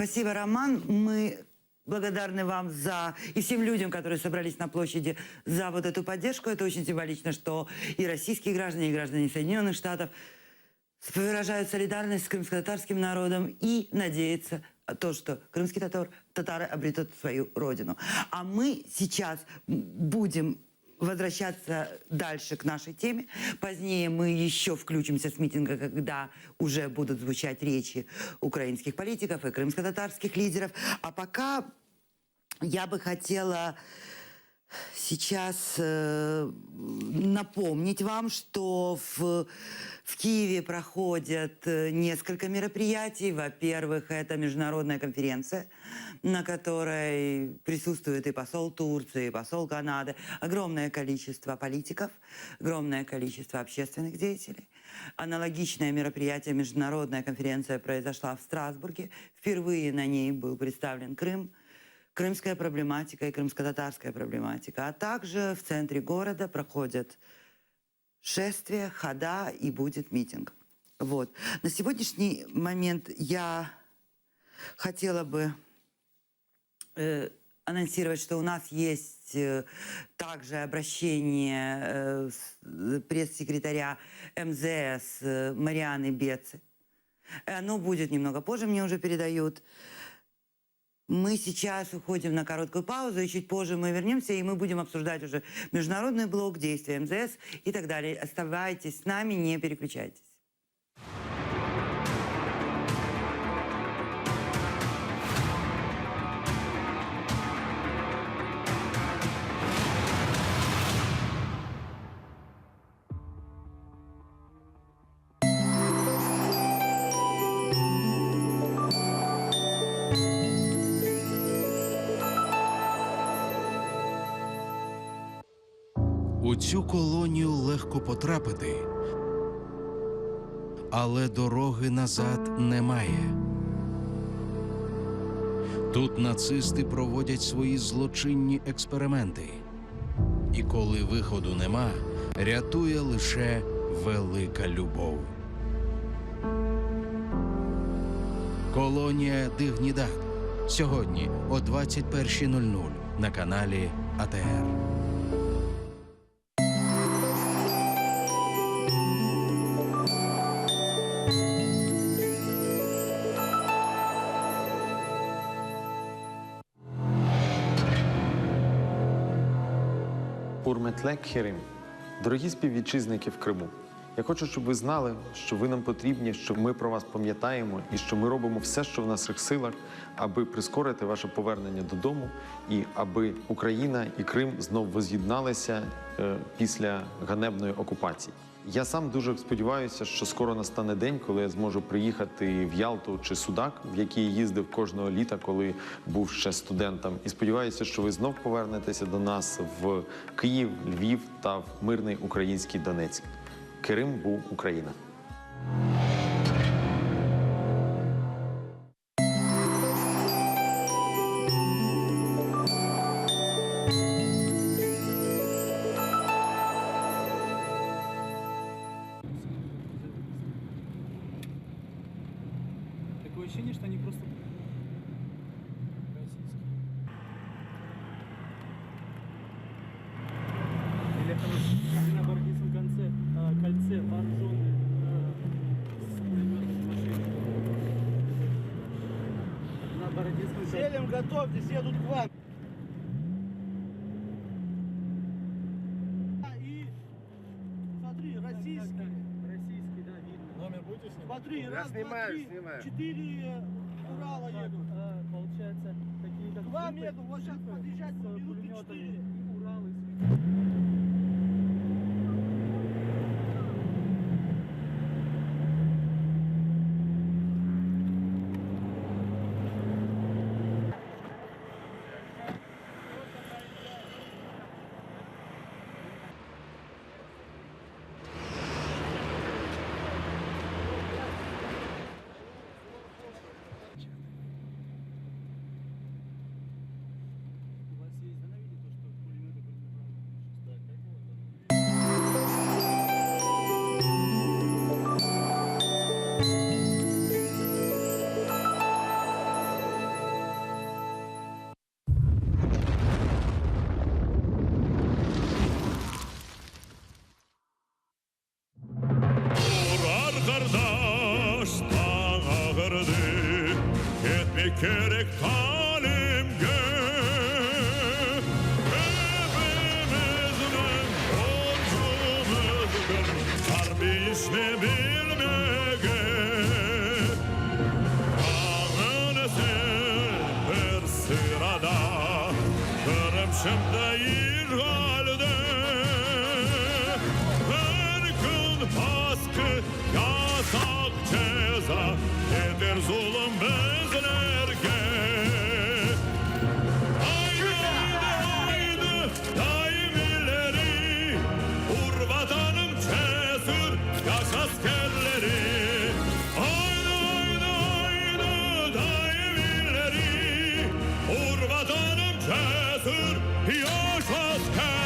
Спасибо, Роман. Мы благодарны вам и всем людям, которые собрались на площади, за вот эту поддержку. Это очень символично, что и российские граждане, и граждане Соединенных Штатов выражают солидарность с крымско-татарским народом и надеются на то, что крымские татары обретут свою родину. А мы сейчас будем возвращаться дальше к нашей теме. Позднее мы еще включимся с митинга, когда уже будут звучать речи украинских политиков и крымско-татарских лидеров. А пока я бы хотела сейчас напомнить вам, что в Киеве проходят несколько мероприятий. Во-первых, это международная конференция, на которой присутствует и посол Турции, и посол Канады, огромное количество политиков, огромное количество общественных деятелей. Аналогичное мероприятие, международная конференция, произошла в Страсбурге. Впервые на ней был представлен Крым, крымская проблематика и крымско-татарская проблематика. А также в центре города проходят шествия, хода и будет митинг. Вот. На сегодняшний момент я хотела бы анонсировать, что у нас есть также обращение пресс-секретаря МЗС Марианы Бецы. Оно будет немного позже, мне уже передают. Мы сейчас уходим на короткую паузу, и чуть позже мы вернемся, и мы будем обсуждать уже международный блок, действия МЗС и так далее. Оставайтесь с нами, не переключайтесь. У цю колонію легко потрапити, але дороги назад немає. Тут нацисти проводять свої злочинні експерименти. І коли виходу нема, рятує лише велика любов. Колонія Дигнідад. Сьогодні о 21:00 на каналі АТР. Урметлек Херим. Дорогі співвітчизники в Криму, я хочу, щоб ви знали, що ви нам потрібні, що ми про вас пам'ятаємо і що ми робимо все, що в наших силах, аби прискорити ваше повернення додому і аби Україна і Крим знов воз'єдналися після ганебної окупації. Я сам дуже сподіваюся, що скоро настане день, коли я зможу приїхати в Ялту чи Судак, в який я їздив кожного літа, коли був ще студентом. І сподіваюся, що ви знов повернетеся до нас в Київ, Львів та в мирний український Донецьк. Крим був Україна. Такое ощущение, что они просто российские. Или это вот на Бородинском кольце вооруженные с пулеметами машины. На Бородинском кольце. Селим, готовьтесь, едут к вам. И смотри, российский. Российский, да, видно. Номер будете снимать? Смотри, раз, два, три, 4 Урала едут. Получается, такие как... К вам едут, вот сейчас подъезжать минуты 4. Уралы. У вас есть, да, на видео то, что пулеметы были направлены? Так, gerek talimge. Hepimizin borcumuzdur harbi işini bilmege. Ağınızın bir sırada Kırım şimdi işgalde. Her gün baskı, yasak ceza nedir zulüm bizlerge. Haydi haydi daim ileri vur vatanım cesur yaş askerleri. Haydi haydi daim ileri vur vatanım cesur yaş askerleri.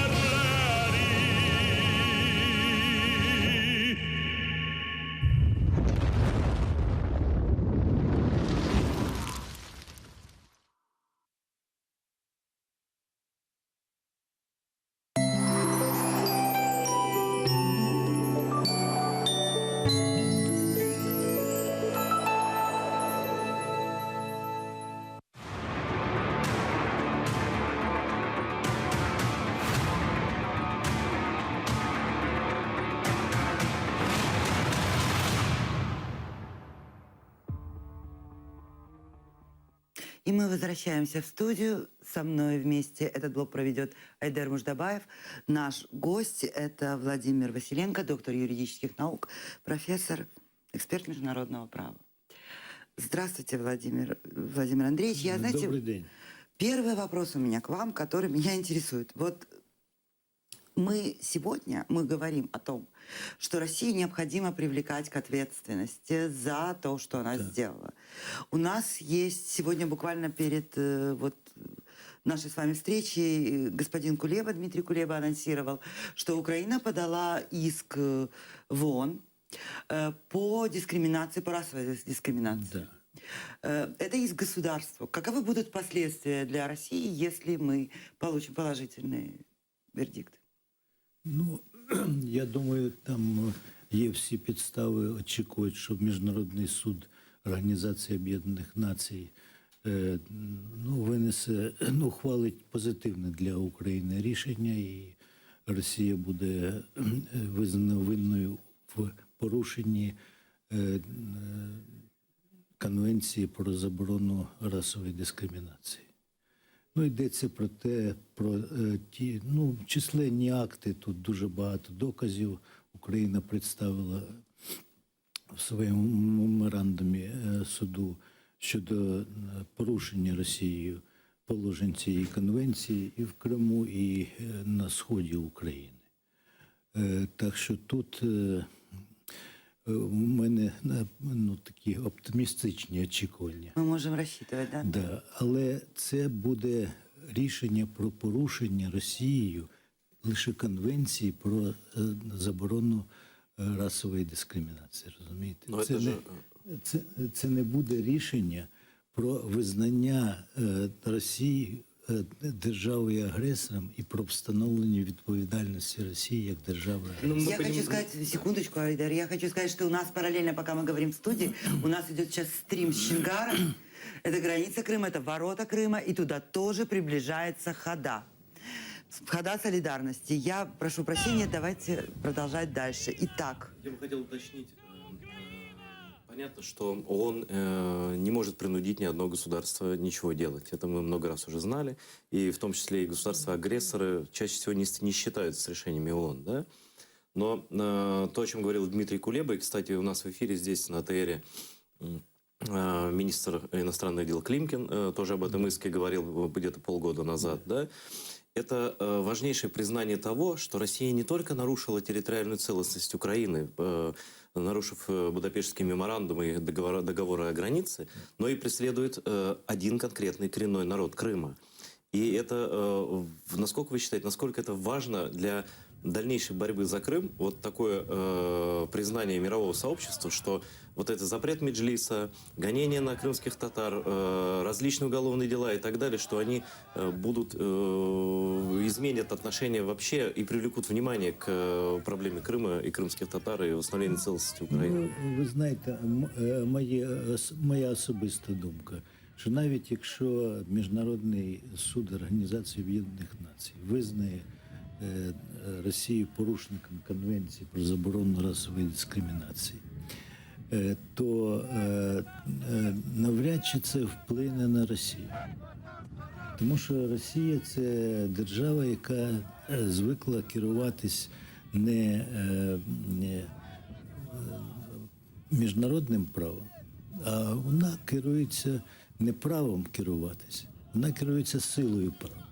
И мы возвращаемся в студию. Со мной вместе этот блок проведет Айдар Муждабаев. Наш гость – это Владимир Василенко, доктор юридических наук, профессор, эксперт международного права. Здравствуйте, Владимир Андреевич. Я, знаете, Добрый день. первый вопрос у меня к вам, который меня интересует. Вот сегодня мы говорим о том, что Россию необходимо привлекать к ответственности за то, что она сделала. У нас есть сегодня буквально перед нашей с вами встречей господин Кулеба, Дмитрий Кулеба анонсировал, что Украина подала иск в ООН по дискриминации, по расовой дискриминации. Да. Это иск государству. Каковы будут последствия для России, если мы получим положительный вердикт? Ну, я думаю, там є всі підстави очікувати, що Міжнародний суд Організації Об'єднаних Націй ухвалить позитивне для України рішення, і Росія буде визнана винною в порушенні Конвенції про заборону расової дискримінації. Йдеться про ті численні акти, тут дуже багато доказів. Україна представила в своєму меморандумі суду щодо порушення Росією положень цієї конвенції і в Криму, і на сході України. Так що тут у мене такі оптимістичні очікування. Ми можемо розчитувати, так? Да, але це буде рішення про порушення Росією лише конвенції про заборону расової дискримінації, розумієте? Це не буде рішення про визнання Росії державою агресором і про встановлення відповідальності Росії як держави. Я хочу сказать, секундочку, Айдар, я хочу сказать, что у нас параллельно, пока мы говорим в студии, у нас идет сейчас стрим с Чингаром. Это граница Крыма, это ворота Крыма, и туда тоже приближается хода. Хода солидарности. Я прошу прощения, давайте продолжать дальше. Итак. Я бы хотел уточнить. Понятно, что ООН не может принудить ни одно государство ничего делать. Это мы много раз уже знали. И в том числе и государства-агрессоры чаще всего не считаются с решениями ООН. Да? Но то, о чем говорил Дмитрий Кулеба, и, кстати, у нас в эфире здесь на АТРе министр иностранных дел Климкин тоже об этом иске говорил где-то полгода назад, да? Это важнейшее признание того, что Россия не только нарушила территориальную целостность Украины, нарушив Будапештский меморандум и договоры о границе, но и преследует один конкретный коренной народ Крыма. И это, насколько вы считаете, насколько это важно для дальнейшей борьбы за Крым, вот такое признание мирового сообщества, что вот этот запрет Меджлиса, гонения на крымских татар, различные уголовные дела и так далее, что они будут изменят отношения вообще и привлекут внимание к проблеме Крыма и крымских татар и восстановлению целостности Украины. Ви знаєте, моя особиста думка, що навіть якщо Міжнародний суд Організації Об'єднаних Націй визнає Росію порушником Конвенції про заборону расової дискримінації, то навряд чи це вплине на Росію. Тому що Росія – це держава, яка звикла керуватись не міжнародним правом, а вона керується не правом керуватися, вона керується силою права,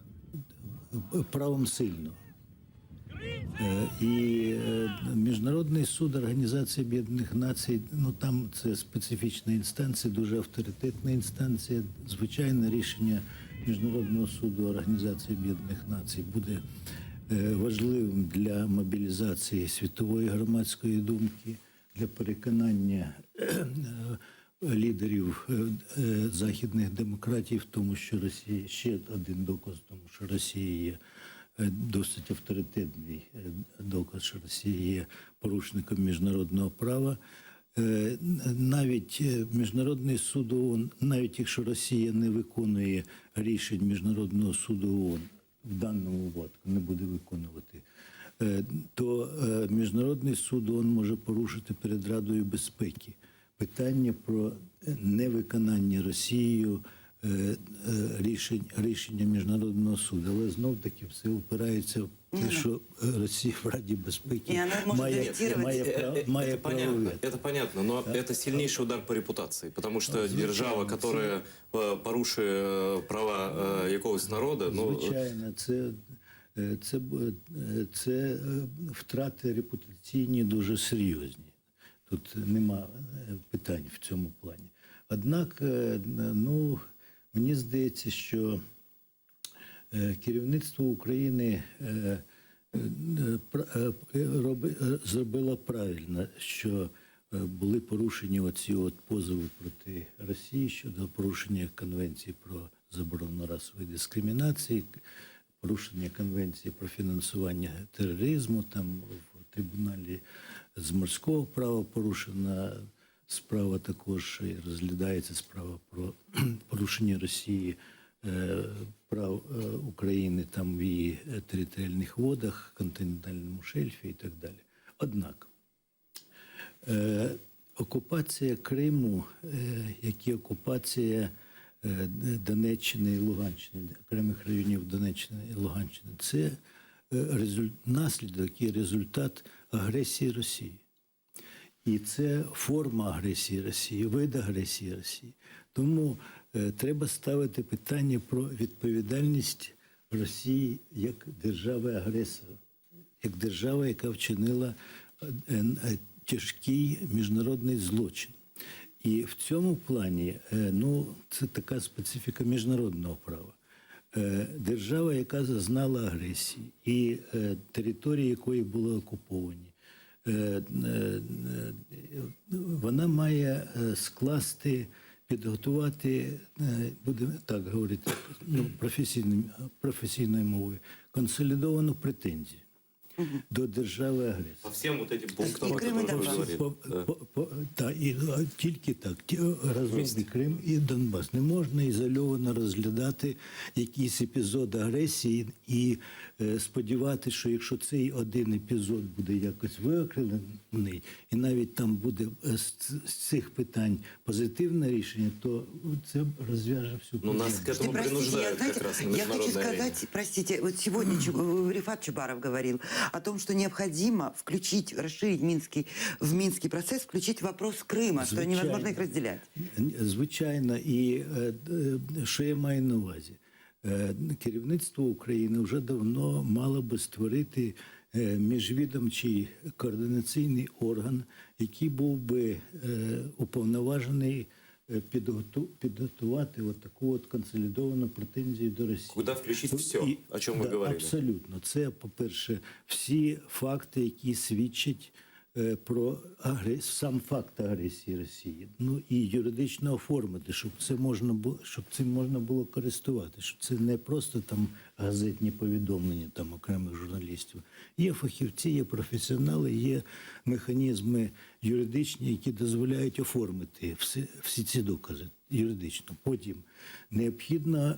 правом сильного. І Міжнародний суд Організації Об'єднаних Націй, ну там це специфічна інстанція, дуже авторитетна інстанція. Звичайно, рішення Міжнародного суду Організації Об'єднаних Націй буде важливим для мобілізації світової громадської думки, для переконання лідерів західних демократій в тому, що Росія, ще один доказ в тому, що Росія є досить авторитетний доказ, що Росія є порушником міжнародного права. Навіть Міжнародний суд ООН, навіть якщо Росія не виконує рішень Міжнародного суду ООН, в даному випадку не буде виконувати, то Міжнародний суд ООН може порушити перед Радою безпеки питання про невиконання Росією рішення Міжнародного суду. Але знов-таки все опирається в те, що Росія в Раді безпеки має право вето. Это понятно, но это сильнейший удар по репутации, потому что держава, которая порушує права якогось народу... Звичайно, це втрати репутаційні дуже серйозні. Тут нема питань в цьому плані. Однак, ну, мені здається, що керівництво України зробило правильно, що були порушені оці от позови проти Росії щодо порушення Конвенції про заборону расової дискримінації, порушення Конвенції про фінансування тероризму, там в трибуналі з морського права порушена справа, також розглядається справа про порушення Росії прав України там в її територіальних водах, континентальному шельфі і так далі. Однак окупація Криму, як і окупація Донеччини і Луганщини, окремих районів Донеччини і Луганщини, це наслідок і результат агресії Росії. І це форма агресії Росії, вид агресії Росії. Тому треба ставити питання про відповідальність Росії як держави-агресора, як держава, яка вчинила тяжкий міжнародний злочин. І в цьому плані, ну, це така специфіка міжнародного права. Держава, яка зазнала агресії, і території якої були окуповані, вона має скласти, підготувати, будемо так говорити, ну, професійною мовою, консолідовану претензію до держави-агресора. По всім вот этим пунктам, Так, і тільки так, разом і Крим, і Донбас. Не можна ізольовано розглядати якийсь епізод агресії і сподіватися, що якщо цей один епізод буде якось виокремлений, і навіть там буде з цих питань позитивне рішення, то це розв'яже всю проблему. Ну, нас к этому принуждают как раз на Я хочу международной арене. сказать, простите, вот сегодня Рифат Чубаров говорил о том, что необходимо включить, расширить в Минский процесс, включить вопрос Крыма, что невозможно их разделять. Звичайно. І що я маю на увазі? Керівництво України вже давно мало би створити міжвідомчий координаційний орган, який був би уповноважений підготувати от таку от консолідовану претензію до Росії. Куда включить все, о чому ви говорили? Абсолютно. Це, по-перше, всі факти, які свідчать про сам факт агресії Росії. Ну і юридично оформити, щоб цим можна було користувати, щоб це не просто там газетні повідомлення там окремих журналістів. Є фахівці, є професіонали, є механізми юридичні, які дозволяють оформити всі ці докази юридично. Потім необхідно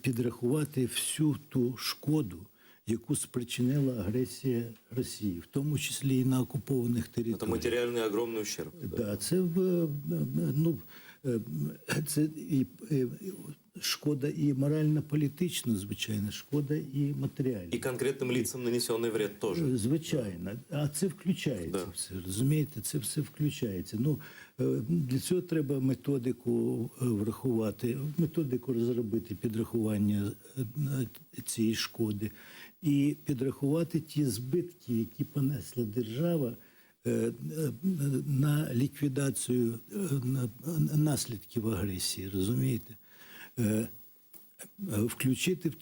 підрахувати всю ту шкоду, яку спричинила агресія Росії, в тому числі і на окупованих територіях. Это материальный огромный ущерб. Да, це шкода і морально-політична, звичайно, шкода і матеріальна. И конкретным лицам нанесенный вред тоже. Звичайно. А це включається все, розумієте? Це все включається. Ну, для цього треба методику врахувати, методику розробити підрахування цієї шкоди і підрахувати ті збитки, які понесла держава на ліквідацію наслідків агресії, розумієте? Включити в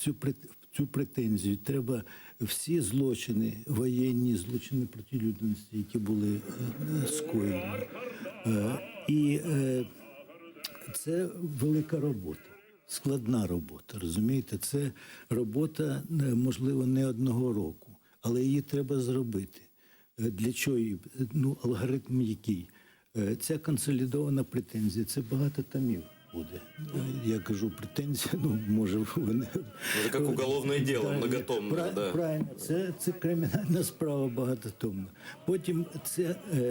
цю претензію треба всі злочини, воєнні злочини проти людяності, які були скоєні. І це велика робота, складна робота, розумієте? Це робота, можливо, не одного року, але її треба зробити. Для чого? Ну, алгоритм який? Ця консолідована претензія, це багато томів буде. Я кажу, претензія, ну, може, вони... Это как уголовное дело, многотомное, да. Правильно, це кримінальна справа багатотомна. Потім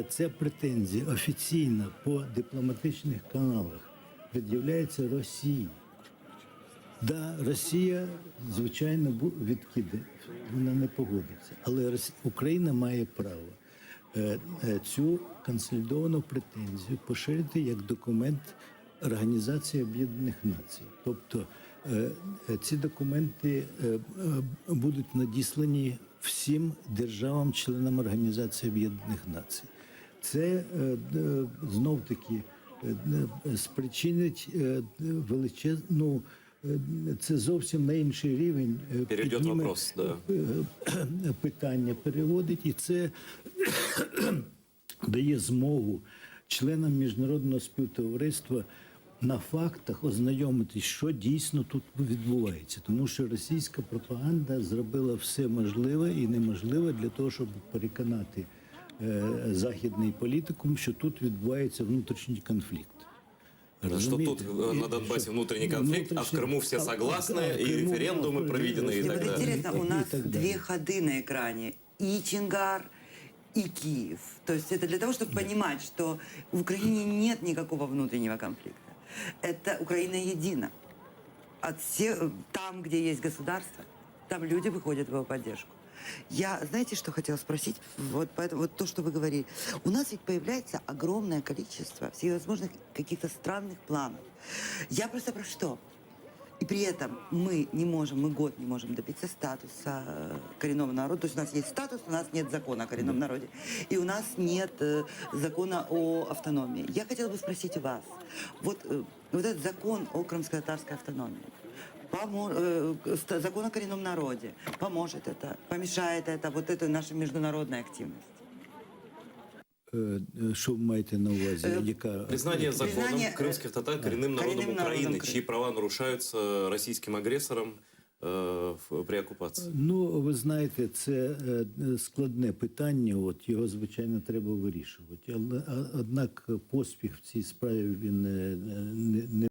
ця претензія офіційно по дипломатичних каналах пред'являється Росії. Да, Росія, звичайно, відкидає, вона не погодиться. Але Україна має право цю консолідовану претензію поширити як документ Організації Об'єднаних Націй. Тобто ці документи будуть надіслані всім державам-членам Організації Об'єднаних Націй. Це знов-таки спричинить величезну, це зовсім на інший рівень Вопрос, да. питання переводить, і це дає змогу членам міжнародного співтовариства на фактах ознайомитись, що дійсно тут відбувається. Тому що російська пропаганда зробила все можливе і неможливе для того, щоб переконати західний політикум, що тут відбувається внутрішній конфлікт. Что тут на Донбассе внутренний конфликт, а в Крыму все согласны, и референдумы проведены, и так далее. Интересно, у нас две ходы на экране. И Чингар, и Киев. То есть это для того, чтобы понимать, что в Украине нет никакого внутреннего конфликта. Это Украина едина. Там, где есть государство, там люди выходят в его поддержку. Я, знаете, что хотела спросить? Вот то, что вы говорили. У нас ведь появляется огромное количество всевозможных каких-то странных планов. Я просто про что? И при этом мы год не можем добиться статуса коренного народа. То есть у нас есть статус, у нас нет закона о коренном народе. И у нас нет закона о автономии. Я хотела бы спросить у вас. Вот этот закон о крымско-татарской автономии, закон о коренном народе, поможет это, помешает это, вот этой нашей международной активности? Що ви маєте на увазі? Признание законом крымских татар коренным народом Украины, чьи права нарушаются российским агрессором при оккупации. Ну, ви знаєте, це складне питання, от його, звичайно, треба вирішувати. Однак поспіх в цій справі він не